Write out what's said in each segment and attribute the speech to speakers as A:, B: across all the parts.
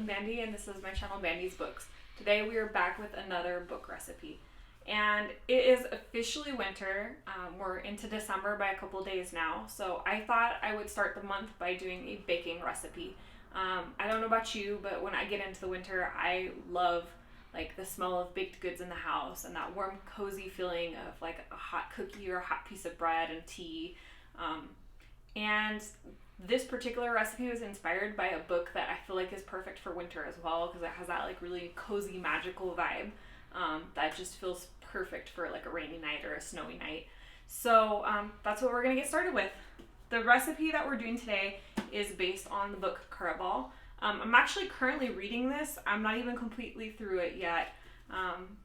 A: Bandy, and this is my channel Bandy's Books. Today we are back with another book recipe, and it is officially winter. We're into December by a couple days now, so I thought I would start the month by doing a baking recipe. I don't know about you, but when I get into the winter, I love like the smell of baked goods in the house and that warm, cozy feeling of like a hot cookie or a hot piece of bread and tea. And this particular recipe was inspired by a book that I feel like is perfect for winter as well, because it has that like really cozy, magical vibe that just feels perfect for like a rainy night or a snowy night. So that's what we're gonna get started with. The recipe that we're doing today is based on the book Caraval. I'm actually currently reading this. I'm not even completely through it yet,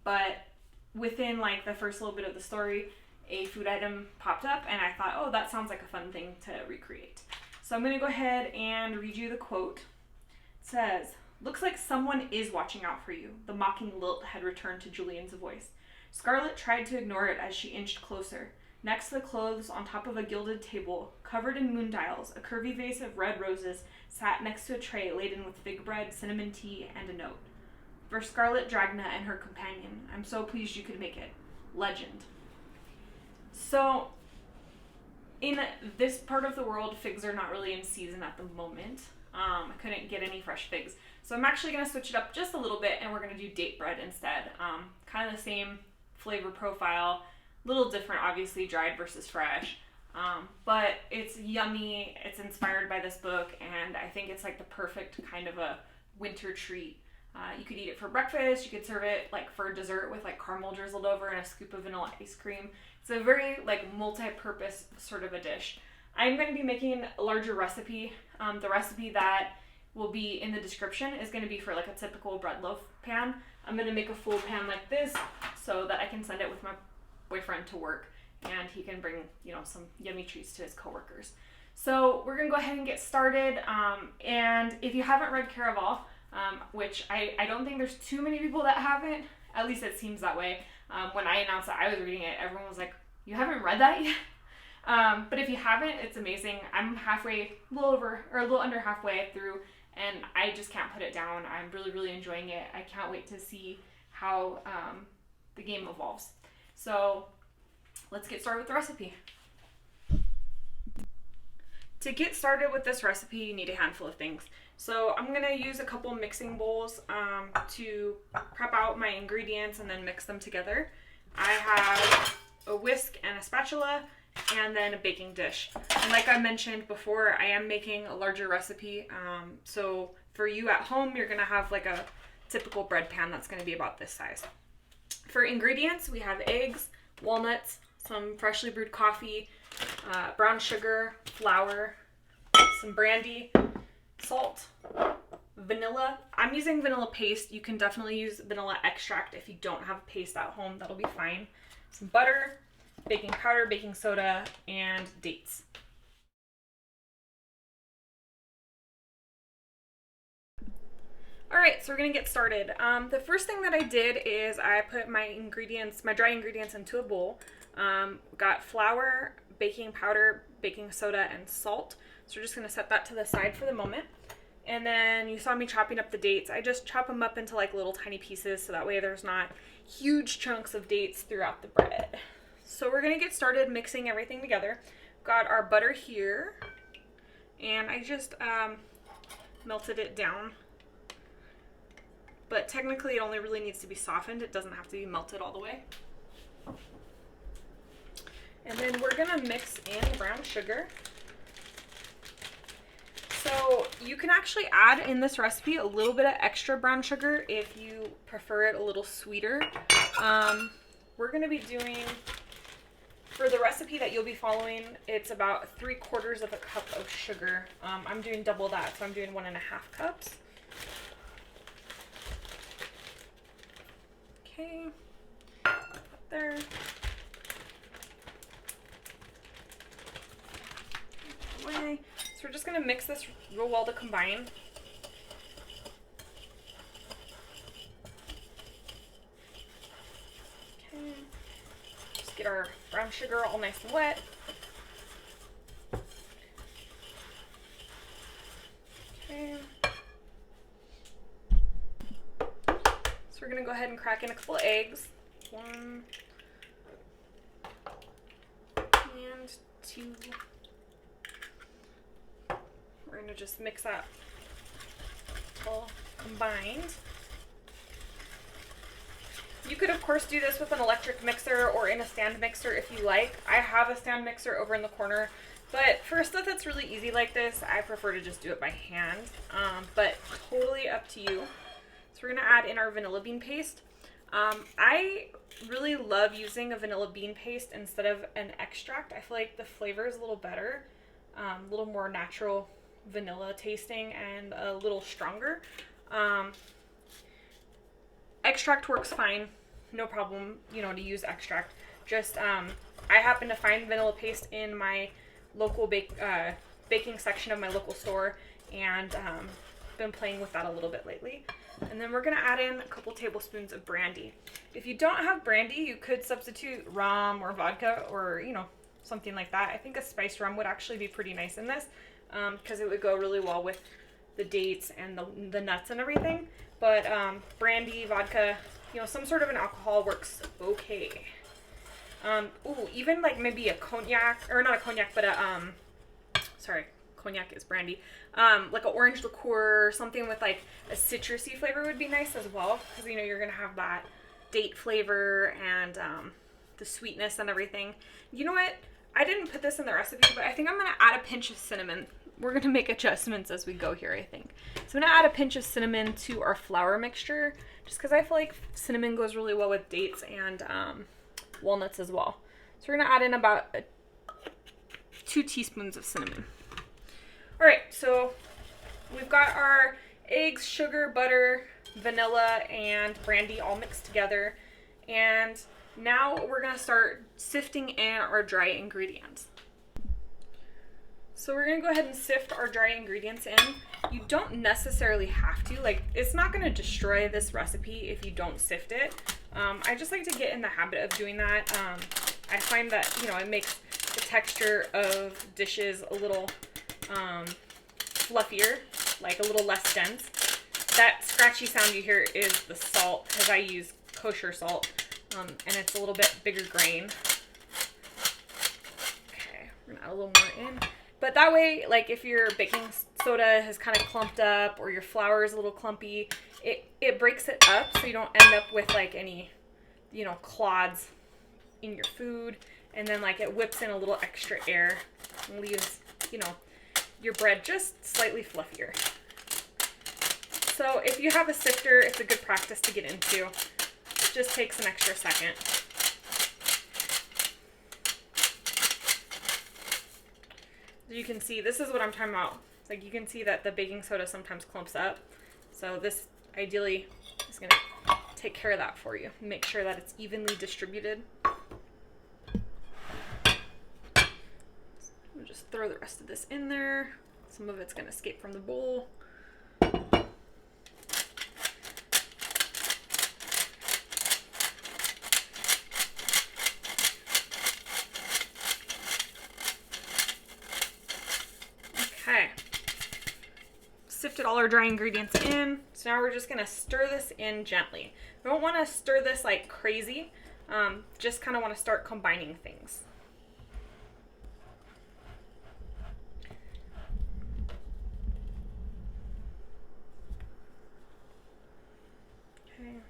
A: but within like the first little bit of the story, a food item popped up and I thought, oh, that sounds like a fun thing to recreate. So I'm going to go ahead and read you the quote. It says, "Looks like someone is watching out for you." The mocking lilt had returned to Julian's voice. Scarlett tried to ignore it as she inched closer. Next to the clothes, on top of a gilded table, covered in moondials, a curvy vase of red roses sat next to a tray laden with fig bread, cinnamon tea, and a note. "For Scarlett Dragna and her companion. I'm so pleased you could make it. Legend." So, in this part of the world, figs are not really in season at the moment. I couldn't get any fresh figs. So I'm actually going to switch it up just a little bit and we're going to do date bread instead. Kind of the same flavor profile, a little different obviously, dried versus fresh. But it's yummy, it's inspired by this book, and I think it's like the perfect kind of a winter treat. You could eat it for breakfast, you could serve it like for dessert with like caramel drizzled over and a scoop of vanilla ice cream. It's a very like multi-purpose sort of a dish. I'm going to be making a larger recipe. The recipe that will be in the description is going to be for like a typical bread loaf pan. I'm going to make a full pan like this so that I can send it with my boyfriend to work and he can bring, you know, some yummy treats to his coworkers. So we're going to go ahead and get started. And if you haven't read Caraval, which I don't think there's too many people that haven't, at least it seems that way. When I announced that I was reading it, everyone was like, "You haven't read that yet?" But if you haven't, it's amazing. I'm halfway, a little under halfway through, and I just can't put it down. I'm really, really enjoying it. I can't wait to see how the game evolves. So let's get started with the recipe. To get started with this recipe, you need a handful of things. So I'm going to use a couple mixing bowls to prep out my ingredients and then mix them together. I have a whisk and a spatula and then a baking dish. And like I mentioned before, I am making a larger recipe. So for you at home, you're going to have like a typical bread pan that's going to be about this size. For ingredients, we have eggs, walnuts, some freshly brewed coffee, brown sugar, flour, some brandy, salt, vanilla. I'm using vanilla paste. You can definitely use vanilla extract if you don't have a paste at home. That'll be fine. Some butter, baking powder, baking soda, and dates. Alright, so we're going to get started. The first thing that I did is I put my dry ingredients into a bowl. Got flour, baking powder, baking soda, and salt. So we're just going to set that to the side for the moment. And then you saw me chopping up the dates. I just chop them up into like little tiny pieces so that way there's not huge chunks of dates throughout the bread. So we're going to get started mixing everything together. Got our butter here, and I just melted it down. But technically it only really needs to be softened. It doesn't have to be melted all the way. And then we're going to mix in the brown sugar. So you can actually add in this recipe a little bit of extra brown sugar if you prefer it a little sweeter. We're going to be doing, for the recipe that you'll be following, it's about 3/4 of a cup of sugar. I'm doing double that, so I'm doing 1.5 cups. Okay, there. Way. So we're just going to mix this real well to combine. Okay. Just get our brown sugar all nice and wet. Okay. So we're gonna go ahead and crack in a couple of eggs. 1 and 2. We're gonna just mix that all combined. You could of course do this with an electric mixer or in a stand mixer if you like. I have a stand mixer over in the corner, but for stuff that's really easy like this, I prefer to just do it by hand, but totally up to you. So we're gonna add in our vanilla bean paste. I really love using a vanilla bean paste instead of an extract. I feel like the flavor is a little better, a little more natural vanilla tasting and a little stronger. Extract works fine, no problem, you know, to use extract. Just I happen to find vanilla paste in my local baking section of my local store, and been playing with that a little bit lately. And then we're gonna add in a couple tablespoons of brandy. If you don't have brandy, you could substitute rum or vodka or, you know, something like that. I think a spiced rum would actually be pretty nice in this, because it would go really well with the dates and the nuts and everything. But brandy, vodka, you know, some sort of an alcohol works okay. Ooh, even like maybe a cognac, or not a cognac, but a, sorry, cognac is brandy. Like an orange liqueur or something with like a citrusy flavor would be nice as well, because, you know, you're gonna have that date flavor and the sweetness and everything. You know what? I didn't put this in the recipe, but I think I'm gonna add a pinch of cinnamon. We're gonna make adjustments as we go here, I think. So I'm gonna add a pinch of cinnamon to our flour mixture, just because I feel like cinnamon goes really well with dates and walnuts as well. So we're gonna add in about 2 teaspoons of cinnamon. All right, so we've got our eggs, sugar, butter, vanilla, and brandy all mixed together. And now we're gonna start sifting in our dry ingredients. So we're gonna go ahead and sift our dry ingredients in. You don't necessarily have to, like, it's not gonna destroy this recipe if you don't sift it. I just like to get in the habit of doing that. I find that, you know, it makes the texture of dishes a little fluffier, like a little less dense. That scratchy sound you hear is the salt, because I use kosher salt, and it's a little bit bigger grain. Okay, we're gonna add a little more in. But that way, like if your baking soda has kind of clumped up or your flour is a little clumpy, it breaks it up so you don't end up with like any, you know, clods in your food. And then like it whips in a little extra air and leaves, you know, your bread just slightly fluffier. So if you have a sifter, it's a good practice to get into. It just takes an extra second. As you can see, this is what I'm talking about. It's like you can see that the baking soda sometimes clumps up. So this ideally is going to take care of that for you. Make sure that it's evenly distributed. We'll just throw the rest of this in there. Some of it's going to escape from the bowl. Okay, sifted all our dry ingredients in. So now we're just gonna stir this in gently. We don't want to stir this like crazy, just kind of want to start combining things. Okay.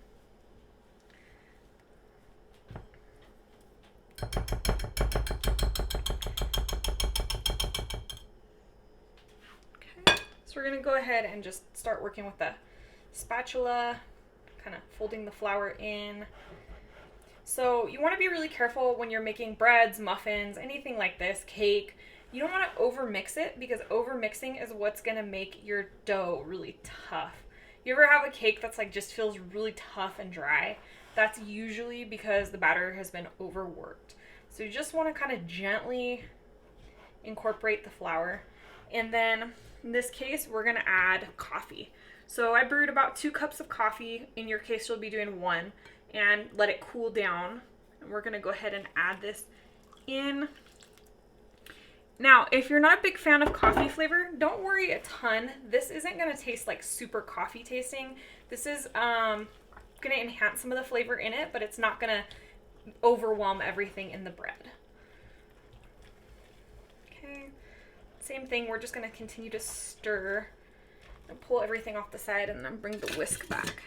A: So we're going to go ahead and just start working with the spatula, kind of folding the flour in. So you want to be really careful when you're making breads, muffins, anything like this, cake. You don't want to overmix it, because overmixing is what's going to make your dough really tough. You ever have a cake that's like just feels really tough and dry? That's usually because the batter has been overworked. So you just want to kind of gently incorporate the flour. And then in this case, we're going to add coffee. So I brewed about 2 cups of coffee. In your case, you'll be doing 1, and let it cool down. And we're gonna go ahead and add this in. Now, if you're not a big fan of coffee flavor, don't worry a ton. This isn't gonna taste like super coffee tasting. This is gonna enhance some of the flavor in it, but it's not gonna overwhelm everything in the bread. Okay, same thing, we're just gonna continue to stir and pull everything off the side and then bring the whisk back.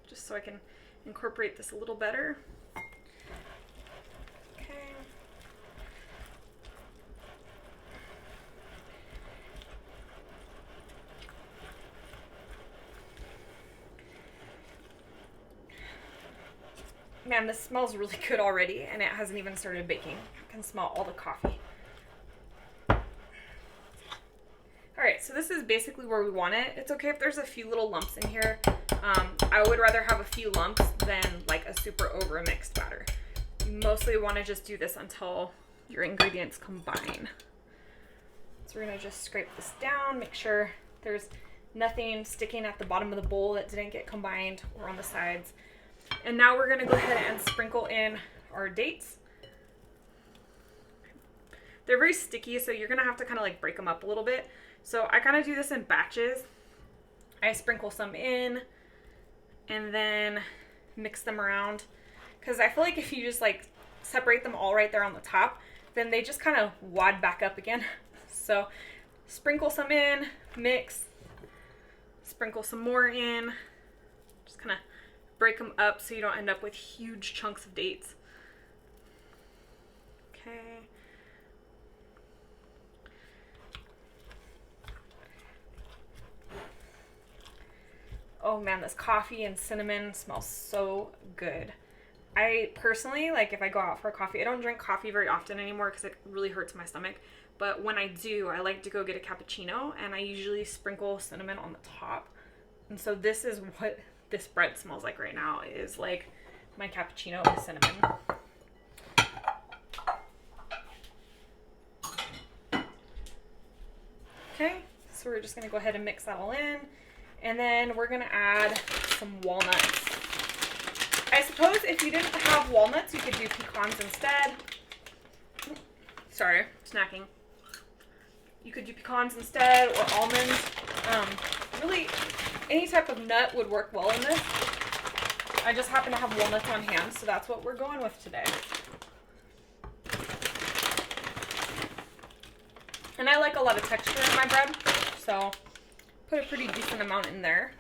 A: Just so I can incorporate this a little better. Man, this smells really good already, and it hasn't even started baking. I can smell all the coffee. Alright, so this is basically where we want it. It's okay if there's a few little lumps in here. I would rather have a few lumps than like a super over-mixed batter. You mostly want to just do this until your ingredients combine. So we're going to just scrape this down, make sure there's nothing sticking at the bottom of the bowl that didn't get combined or on the sides. And now we're going to go ahead and sprinkle in our dates. They're very sticky, so you're going to have to kind of like break them up a little bit. So I kind of do this in batches. I sprinkle some in and then mix them around. Because I feel like if you just like separate them all right there on the top, then they just kind of wad back up again. So sprinkle some in, mix, sprinkle some more in, just kind of break them up so you don't end up with huge chunks of dates. Okay. Oh man, this coffee and cinnamon smells so good. I personally, like if I go out for coffee, I don't drink coffee very often anymore because it really hurts my stomach. But when I do, I like to go get a cappuccino and I usually sprinkle cinnamon on the top. And so this is what this bread smells like right now, is like my cappuccino with cinnamon. Okay, so we're just gonna go ahead and mix that all in. And then we're gonna add some walnuts. I suppose if you didn't have walnuts, you could do pecans instead. Sorry, snacking. You could do pecans instead, or almonds. Really, any type of nut would work well in this. I just happen to have walnuts on hand, so that's what we're going with today. And I like a lot of texture in my bread, so put a pretty decent amount in there.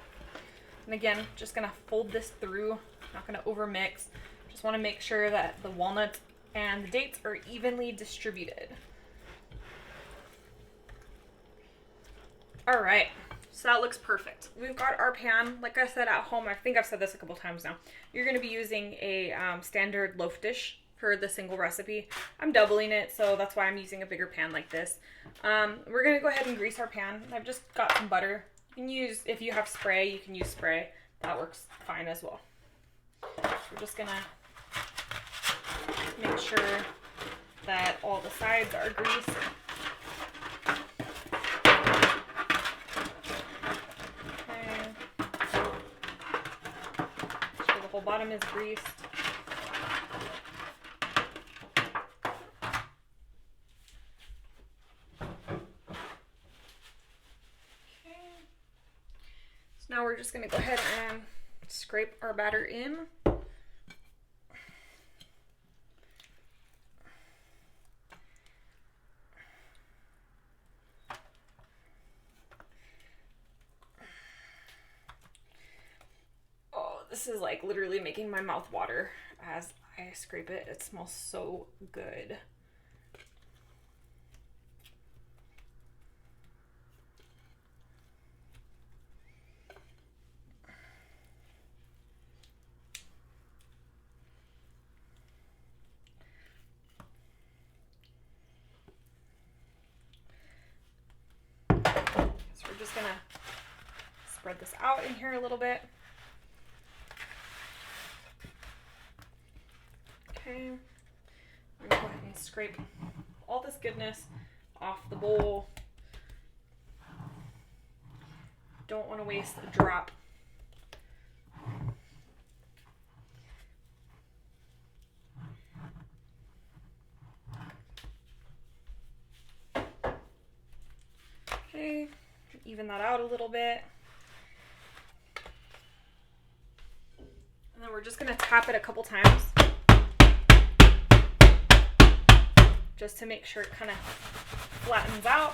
A: And again, just gonna fold this through, not gonna over mix. Just wanna make sure that the walnuts and the dates are evenly distributed. All right, so that looks perfect. We've got our pan. Like I said at home, I think I've said this a couple times now, you're gonna be using a standard loaf dish for the single recipe. I'm doubling it, so that's why I'm using a bigger pan like this. We're gonna go ahead and grease our pan. I've just got some butter. You can use, if you have spray, you can use spray. That works fine as well. So we're just gonna make sure that all the sides are greased. Okay. Make sure the whole bottom is greased. Now we're just going to go ahead and scrape our batter in. Oh, this is like literally making my mouth water as I scrape it. It smells so good. We're just gonna spread this out in here a little bit. Okay, I'm gonna go ahead and scrape all this goodness off the bowl. Don't want to waste a drop. Okay, even that out a little bit. And then we're just gonna tap it a couple times just to make sure it kind of flattens out.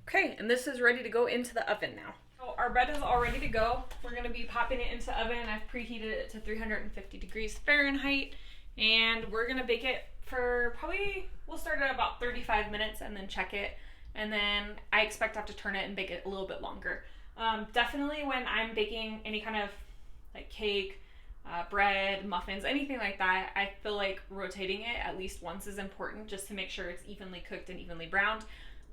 A: Okay, and this is ready to go into the oven now. So our bread is all ready to go. We're gonna be popping it into the oven. I've preheated it to 350 degrees Fahrenheit, and we're gonna bake it for probably, we'll start at about 35 minutes and then check it. And then I expect to have to turn it and bake it a little bit longer. Definitely when I'm baking any kind of like cake, bread, muffins, anything like that, I feel like rotating it at least once is important just to make sure it's evenly cooked and evenly browned.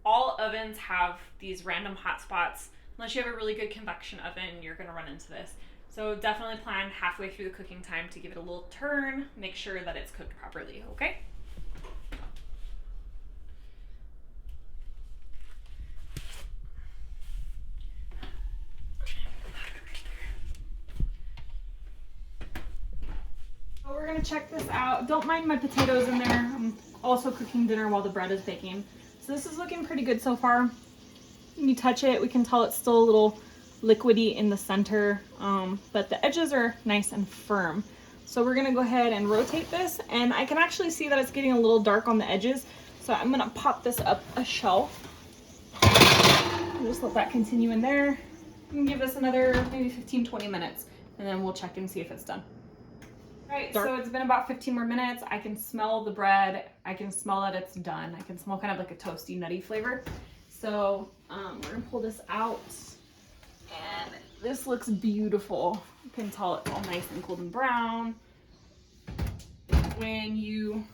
A: All ovens have these random hot spots. Unless you have a really good convection oven, you're gonna run into this. So definitely plan halfway through the cooking time to give it a little turn, make sure that it's cooked properly, okay? So we're gonna check this out. Don't mind my potatoes in there. I'm also cooking dinner while the bread is baking. So this is looking pretty good so far. When you touch it, we can tell it's still a little liquidy in the center, but the edges are nice and firm. So we're gonna go ahead and rotate this, and I can actually see that it's getting a little dark on the edges. So I'm gonna pop this up a shelf. Just let that continue in there. And give this another maybe 15-20 minutes, and then we'll check and see if it's done. All right, so it's been about 15 more minutes. I can smell the bread. I can smell that it's done. I can smell kind of like a toasty, nutty flavor. So we're gonna pull this out, and this looks beautiful. You can tell it's all nice and golden brown. When you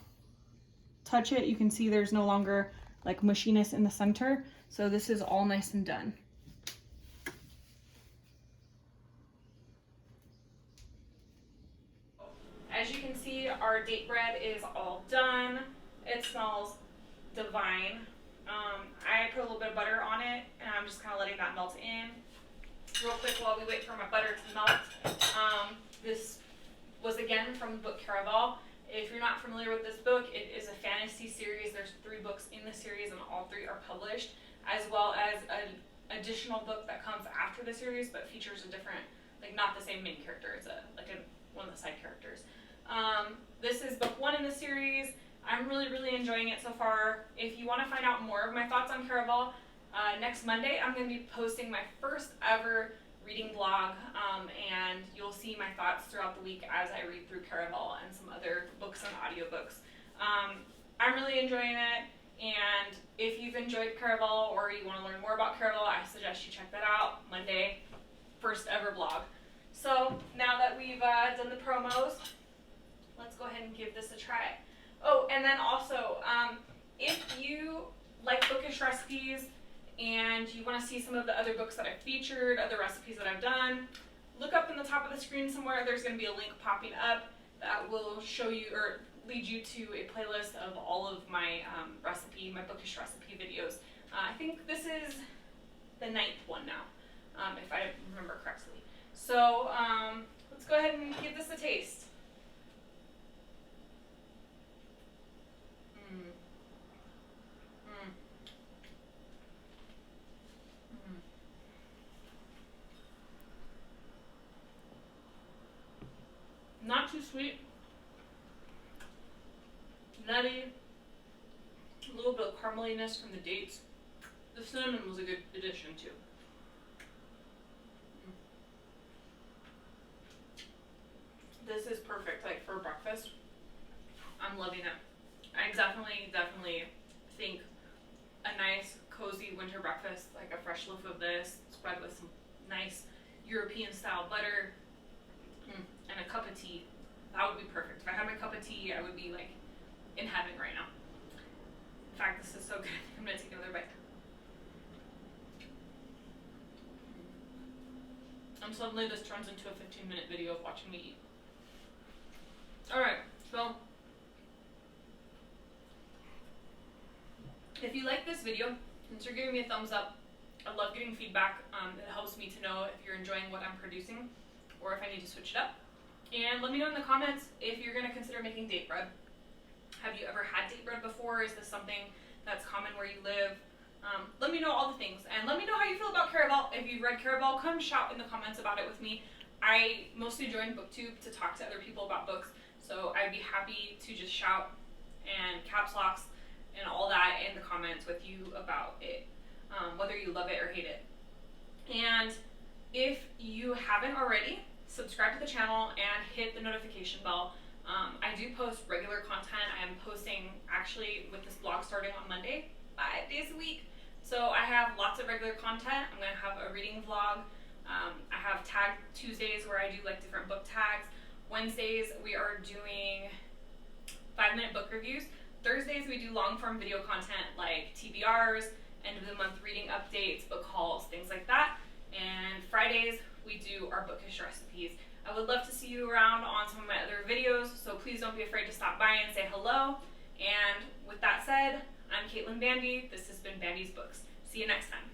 A: touch it, you can see there's no longer like mushiness in the center. So this is all nice and done. As you can see, our date bread is all done. It smells divine. I put a little bit of butter on it, and I'm just kind of letting that melt in. Real quick while we wait for my butter to melt. This was again from the book Caraval. If you're not familiar with this book, it is a fantasy series. There's 3 books in the series, and all 3 are published, as well as an additional book that comes after the series, but features a different, like not the same main character. It's one of the side characters. This is book 1 in the series. I'm really enjoying it so far. If you want to find out more of my thoughts on Caraval, next Monday I'm going to be posting my first ever reading blog, and you'll see my thoughts throughout the week as I read through Caraval and some other books and audiobooks. I'm really enjoying it, and if you've enjoyed Caraval or you want to learn more about Caraval, I suggest you check that out. Monday, first ever blog. So now that we've done the promos, let's go ahead and give this a try. Oh, and then also, if you like Bookish recipes and you want to see some of the other books that I've featured, other recipes that I've done, look up in the top of the screen somewhere. There's going to be a link popping up that will show you or lead you to a playlist of all of my my Bookish recipe videos. I think this is the 9th one now, if I remember correctly. So let's go ahead and give this a taste. Not too sweet, nutty, a little bit of carameliness from the dates. The cinnamon was a good addition too. This is perfect, like for breakfast. I'm loving it. I definitely think a nice, cozy winter breakfast, like a fresh loaf of this, spread with some nice European-style butter, and a cup of tea. That would be perfect. If I had my cup of tea, I would be like in heaven right now. In fact, this is so good. I'm gonna take another bite. And suddenly this turns into a 15-minute video of watching me eat. Alright, so if you like this video, consider giving me a thumbs up. I love getting feedback. It helps me to know if you're enjoying what I'm producing or if I need to switch it up. And let me know in the comments if you're going to consider making date bread. Have you ever had date bread before? Is this something that's common where you live? Let me know all the things, and let me know how you feel about Caraval. If you've read Caraval, come shout in the comments about it with me. I mostly joined BookTube to talk to other people about books, so I'd be happy to just shout and caps locks and all that in the comments with you about it, whether you love it or hate it. And if you haven't already, subscribe to the channel and hit the notification bell. I do post regular content. I am posting, actually, with this blog starting on Monday, 5 days a week. So I have lots of regular content. I'm going to have a reading vlog. I have Tag Tuesdays where I do like different book tags. Wednesdays we are doing 5-minute book reviews. Thursdays we do long form video content like TBRs, end of the month reading updates, book hauls, things like that. And Fridays we do our Bookish recipes. I would love to see you around on some of my other videos, so please don't be afraid to stop by and say hello. And with that said, I'm Caitlin Bandy. This has been Bandy's Books. See you next time.